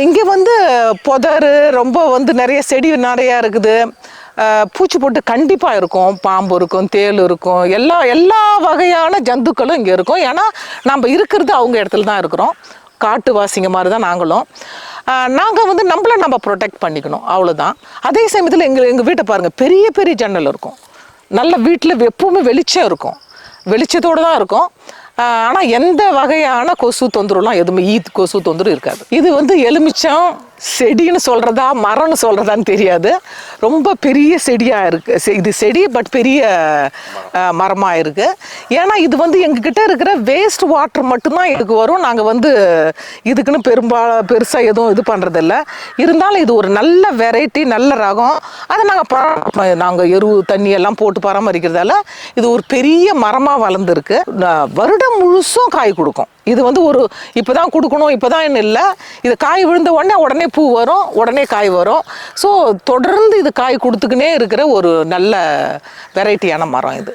இங்கே வந்து புதர் ரொம்ப வந்து நிறைய செடி நிறையா இருக்குது. பூச்சி போட்டு கண்டிப்பாக இருக்கும், பாம்பு இருக்கும், தேள் இருக்கும், எல்லா வகையான ஜந்துக்களும் இங்கே இருக்கும். ஏன்னா நம்ம இருக்கிறது அவங்க இடத்துல தான் இருக்கிறோம், காட்டுவாசிங்க மாதிரி தான் நாங்களும். நாங்கள் வந்து நம்ம ப்ரொடெக்ட் பண்ணிக்கணும், அவ்வளோதான். அதே சமயத்தில் எங்கள் வீட்டை பாருங்கள், பெரிய பெரிய ஜன்னல் இருக்கும். நல்ல வீட்டில் எப்பவுமே வெளிச்சம் இருக்கும், வெளிச்சத்தோடு தான் இருக்கும். ஆனால் எந்த வகையான கொசு தொந்தரவுலாம் எதுவுமே கொசு தொந்தரவு இருக்காது. இது வந்து எலுமிச்சம் செடின்னு சொல்கிறதா மரம்னு சொல்கிறதான்னு தெரியாது, ரொம்ப பெரிய செடியாக இருக்குது. இது செடி பட் பெரிய மரமாக இருக்குது. ஏன்னா இது வந்து எங்ககிட்ட இருக்கிற வேஸ்ட் வாட்டர் மட்டும்தான் இதுக்கு வரும். நாங்கள் வந்து இதுக்குன்னு பெருசாக எதுவும் இது பண்ணுறதில்ல. இருந்தாலும் இது ஒரு நல்ல வெரைட்டி, நல்ல ரகம். அதை நாங்கள் எருவு தண்ணி எல்லாம் போட்டு பராமரிக்கிறதால இது ஒரு பெரிய மரமாக வளர்ந்துருக்கு. வருடம் முழுசும் காய் கொடுக்கும். இது வந்து இப்போ தான் கொடுக்கணும், இப்போ தான் இல்லை. இது காய் விழுந்த உடனே பூ வரும், உடனே காய் வரும். ஸோ தொடர்ந்து இது காய் கொடுத்துக்கினே இருக்கிற ஒரு நல்ல வெரைட்டியான மரம் இது.